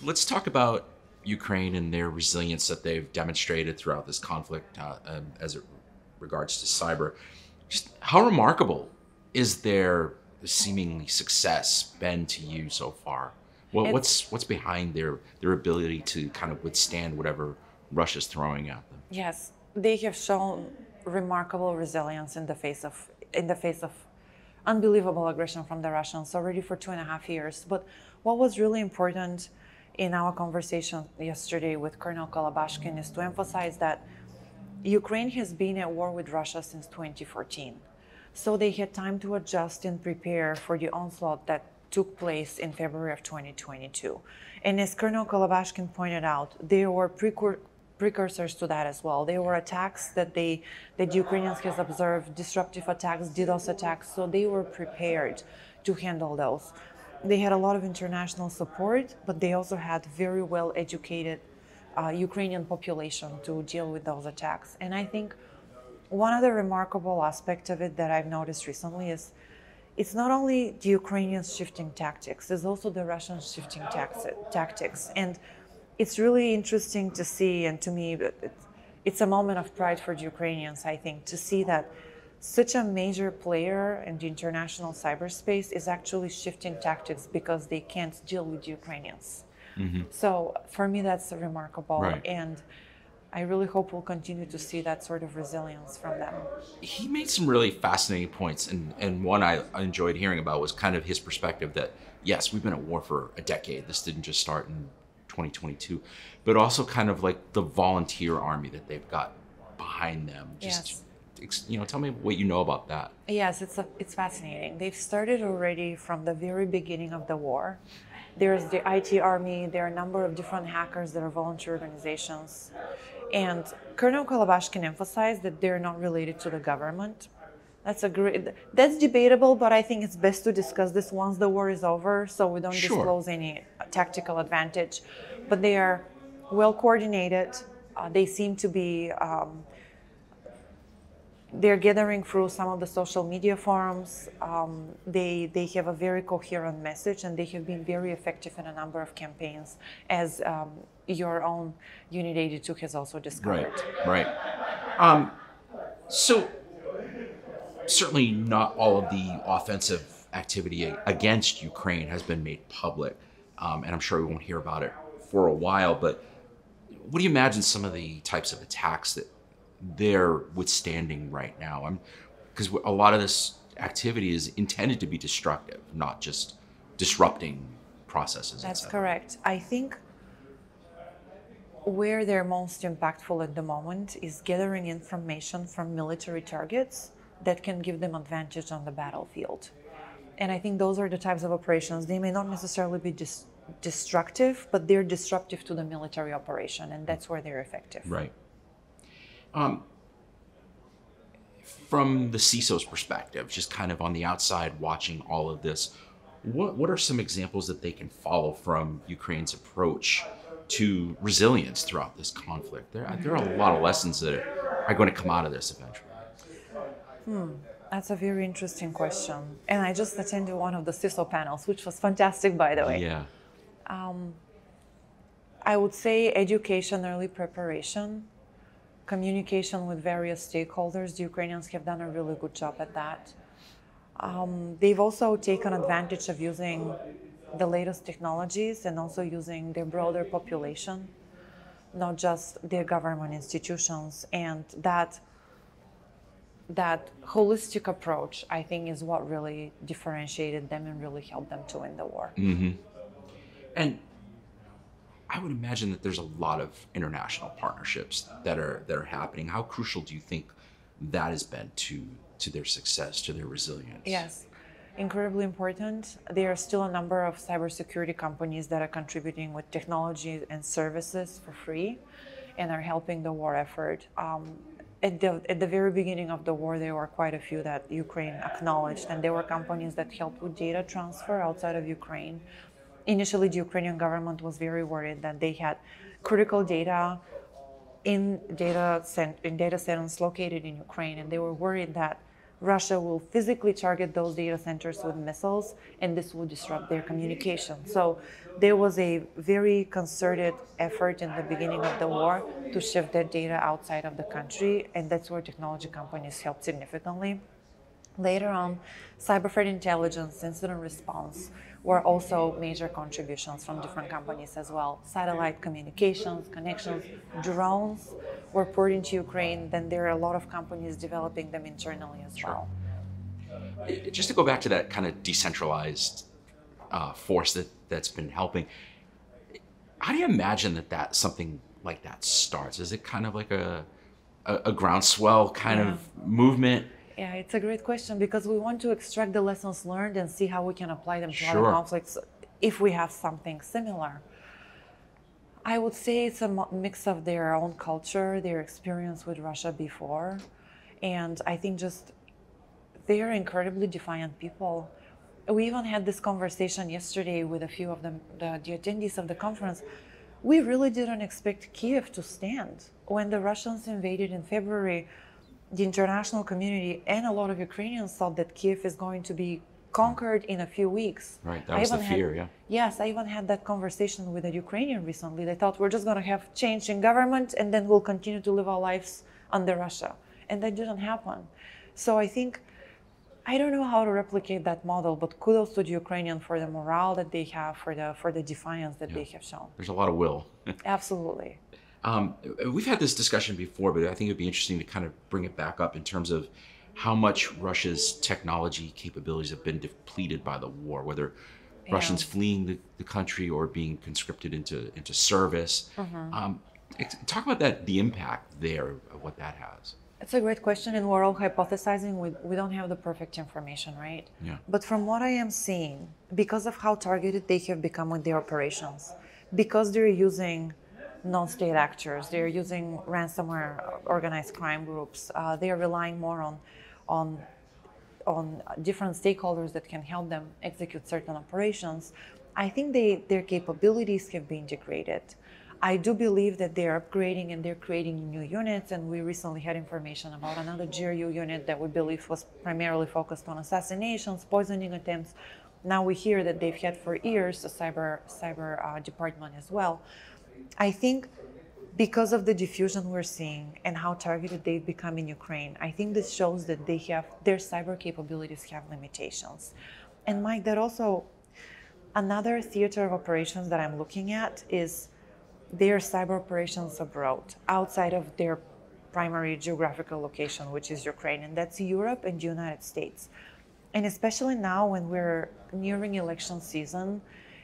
Let's talk about Ukraine and their resilience that they've demonstrated throughout this conflict as it regards to cyber. Just how remarkable is their seemingly success been to you so far? Well, It's what's behind their ability to kind of withstand whatever Russia's throwing at them? Yes, they have shown remarkable resilience in the face of unbelievable aggression from the Russians already for 2.5 years. But what was really important in our conversation yesterday with Colonel Kolobashkin is to emphasize that Ukraine has been at war with Russia since 2014. So they had time to adjust and prepare for the onslaught that took place in February of 2022. And as Colonel Kolobashkin pointed out, there were precursors to that as well. There were attacks that Ukrainians has observed, disruptive attacks, DDoS attacks, so they were prepared to handle those. They had a lot of international support, but they also had very well educated Ukrainian population to deal with those attacks. And I think one other remarkable aspect of it that I've noticed recently is it's not only the Ukrainians shifting tactics, it's also the Russians shifting tactics. And it's really interesting to see, and to me, it's a moment of pride for the Ukrainians, I think, to see that such a major player in the international cyberspace is actually shifting tactics because they can't deal with the Ukrainians. So for me, that's remarkable. Right. And I really hope we'll continue to see that sort of resilience from them. He made some really fascinating points, and one I enjoyed hearing about was kind of his perspective that, yes, we've been at war for a decade. This didn't just start in 2022, but also kind of like the volunteer army that they've got behind them. Just, tell me what you know about that. Yes, it's fascinating. They've started already from the very beginning of the war. There's the IT army, there are a number of different hackers that are volunteer organizations. And Colonel Kolobashkin emphasized that they're not related to the government. That's debatable, but I think it's best to discuss this once the war is over so we don't Sure. disclose any tactical advantage. But they are well coordinated. They seem to be they're gathering through some of the social media forums. They have a very coherent message, and they have been very effective in a number of campaigns, as your own Unit 82 has also discovered. Right. So certainly not all of the offensive activity against Ukraine has been made public, and I'm sure we won't hear about it for a while. But what do you imagine some of the types of attacks that they're withstanding right now? Because a lot of this activity is intended to be destructive, not just disrupting processes. That's correct. I think where they're most impactful at the moment is gathering information from military targets that can give them advantage on the battlefield. And I think those are the types of operations. They may not necessarily be destructive, but they're disruptive to the military operation, and that's where they're effective. Right. From the CISO's perspective, just kind of on the outside watching all of this, what are some examples that they can follow from Ukraine's approach to resilience throughout this conflict? There are a lot of lessons that are going to come out of this eventually. That's a very interesting question. And I just attended one of the CISO panels, which was fantastic, by the way. Yeah. I would say education, early preparation, communication with various stakeholders. The Ukrainians have done a really good job at that. They've also taken advantage of using the latest technologies and also using their broader population, not just their government institutions. And that holistic approach, I think, is what really differentiated them and really helped them to win the war. And I would imagine that there's a lot of international partnerships that are happening. How crucial do you think that has been to their success, to their resilience? Yes, incredibly important. There are still a number of cybersecurity companies that are contributing with technology and services for free and are helping the war effort. At the very beginning of the war, there were quite a few that Ukraine acknowledged, and there were companies that helped with data transfer outside of Ukraine. Initially, the Ukrainian government was very worried that they had critical data in data centers located in Ukraine, and they were worried that Russia will physically target those data centers with missiles, and this will disrupt their communication. So there was a very concerted effort in the beginning of the war to shift that data outside of the country, and that's where technology companies helped significantly. Later on, cyber threat intelligence, incident response were also major contributions from different companies as well. Satellite communications, connections, drones were poured into Ukraine. Then there are a lot of companies developing them internally as well. Just to go back to that kind of decentralized force that's been helping, how do you imagine that something like that starts? Is it kind of like a groundswell kind of movement? Yeah, it's a great question because we want to extract the lessons learned and see how we can apply them to Sure. other conflicts if we have something similar. I would say it's a mix of their own culture, their experience with Russia before, and I think just they are incredibly defiant people. We even had this conversation yesterday with a few of the attendees of the conference. We really didn't expect Kiev to stand. When the Russians invaded in February, the international community and a lot of Ukrainians thought that Kiev is going to be conquered in a few weeks. Right, that was the fear, yeah. Yes, I even had that conversation with a Ukrainian recently. They thought we're just going to have change in government and then we'll continue to live our lives under Russia. And that didn't happen. So I think, I don't know how to replicate that model, but kudos to the Ukrainian for the morale that they have, for the defiance that they have shown. There's a lot of will. Absolutely. We've had this discussion before, but I think it'd be interesting to kind of bring it back up in terms of how much Russia's technology capabilities have been depleted by the war, whether Russians fleeing the country or being conscripted into service. Talk about the impact there of what that has. It's a great question, and we're all hypothesizing. We don't have the perfect information, right? Yeah. But from what I am seeing, because of how targeted they have become with their operations, because they're using non-state actors, they're using ransomware, organized crime groups, they are relying more on different stakeholders that can help them execute certain operations. I think their capabilities have been integrated. I do believe that they're upgrading and they're creating new units, and we recently had information about another GRU unit that we believe was primarily focused on assassinations, poisoning attempts. Now we hear that they've had for years a cyber department as well. I think because of the diffusion we're seeing and how targeted they've become in Ukraine, I think this shows that their cyber capabilities have limitations. And Mike, that also, another theater of operations that I'm looking at is their cyber operations abroad, outside of their primary geographical location, which is Ukraine, and that's Europe and the United States. And especially now when we're nearing election season,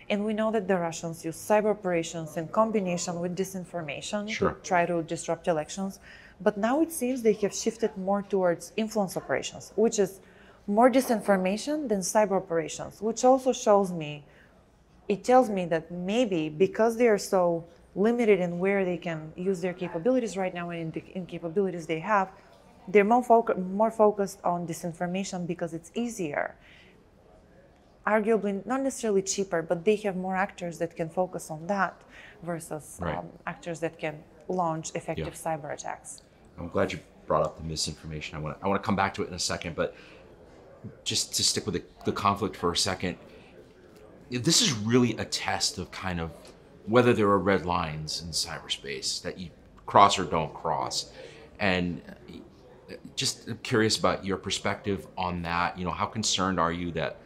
and we know that the Russians use cyber operations in combination with disinformation to try to disrupt elections. But now it seems they have shifted more towards influence operations, which is more disinformation than cyber operations, which also it tells me that maybe because they are so limited in where they can use their capabilities right now and in capabilities they have, they're more focused on disinformation because it's easier. Arguably not necessarily cheaper, but they have more actors that can focus on that versus actors that can launch effective cyber attacks. I'm glad you brought up the misinformation. I want to come back to it in a second, but just to stick with the conflict for a second, this is really a test of kind of whether there are red lines in cyberspace that you cross or don't cross. And just curious about your perspective on that. You know, how concerned are you that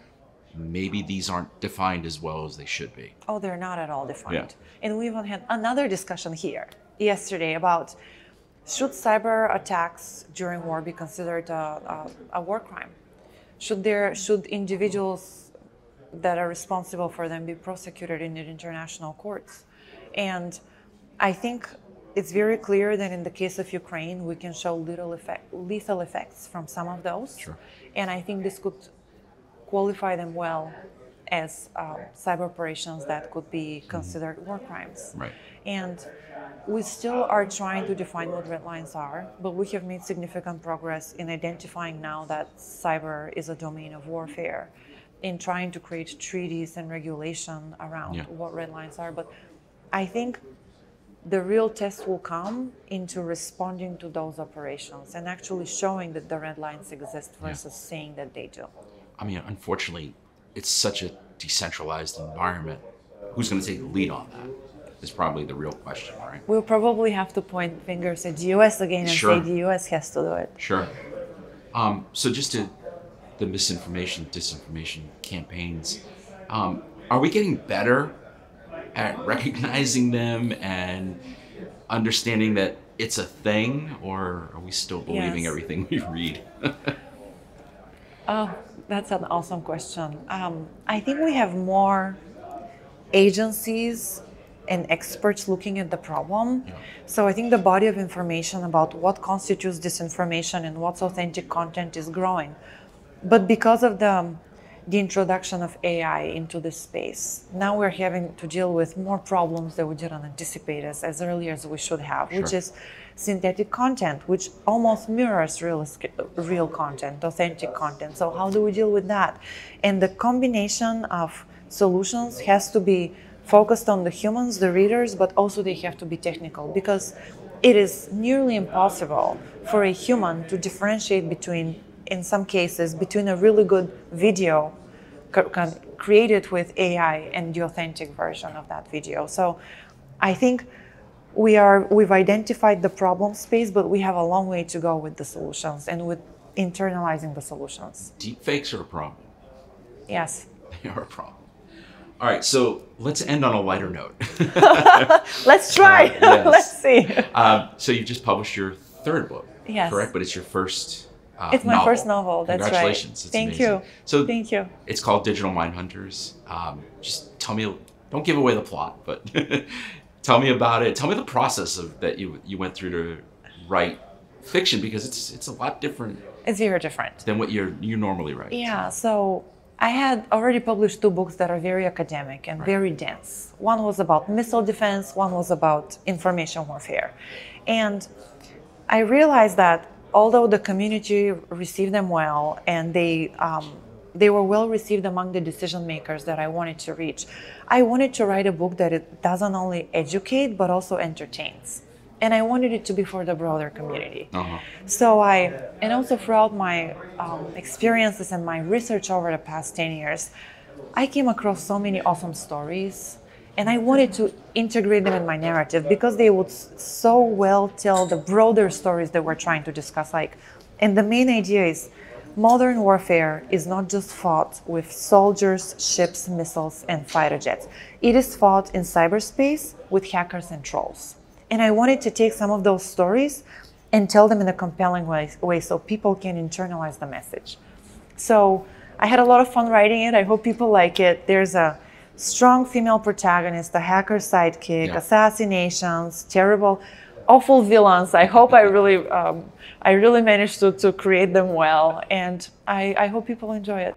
maybe these aren't defined as well as they should be? Oh, they're not at all defined. And we even had another discussion here yesterday about should cyber attacks during war be considered a war crime? Should individuals that are responsible for them be prosecuted in the international courts? And I think it's very clear that in the case of Ukraine, we can show lethal effects from some of those. And I think this could qualify them well as cyber operations that could be considered war crimes. And we still are trying to define what red lines are, but we have made significant progress in identifying now that cyber is a domain of warfare, in trying to create treaties and regulation around what red lines are. But I think the real test will come into responding to those operations and actually showing that the red lines exist versus saying that they do. I mean, unfortunately, it's such a decentralized environment. Who's going to take the lead on that is probably the real question, right? We'll probably have to point fingers at the US again and Sure. say the US has to do it. Sure. So just to the misinformation, disinformation campaigns, are we getting better at recognizing them and understanding that it's a thing, or are we still believing Yes. everything we read? Oh, that's an awesome question. I think we have more agencies and experts looking at the problem. Yeah. So I think the body of information about what constitutes disinformation and what's authentic content is growing. But because of the introduction of AI into this space, now we're having to deal with more problems that we didn't anticipate as early as we should have, which Sure. is synthetic content, which almost mirrors real content, authentic content. So how do we deal with that? And the combination of solutions has to be focused on the humans, the readers, but also they have to be technical, because it is nearly impossible for a human to differentiate between, in some cases, between a really good video created with AI and the authentic version of that video. So I think we've identified the problem space, but we have a long way to go with the solutions and with internalizing the solutions. Deepfakes are a problem. Yes. They are a problem. All right, so let's end on a lighter note. Let's try. Yes. Let's see. So you just published your third book, Yes. correct? But it's your first It's my novel. first novel. That's right. Congratulations. It's Thank amazing. you. So Thank you. it's called Digital Mind Hunters. Just tell me, don't give away the plot, but tell me about it. Tell me the process of that you went through to write fiction, because it's a lot different It's very different. than what you normally write. Yeah, so I had already published 2 books that are very academic and very dense. One was about missile defense, one was about information warfare. And I realized that although the community received them well and they were well received among the decision makers that I wanted to reach, I wanted to write a book that it doesn't only educate but also entertains. And I wanted it to be for the broader community. Uh-huh. So and also throughout my experiences and my research over the past 10 years, I came across so many awesome stories, and I wanted to integrate them in my narrative because they would so well tell the broader stories that we're trying to discuss. And the main idea is modern warfare is not just fought with soldiers, ships, missiles, and fighter jets. It is fought in cyberspace with hackers and trolls. And I wanted to take some of those stories and tell them in a compelling way so people can internalize the message. So I had a lot of fun writing it. I hope people like it. There's a strong female protagonist, a hacker sidekick, assassinations, terrible, awful villains. I hope I really managed to create them well. And I hope people enjoy it.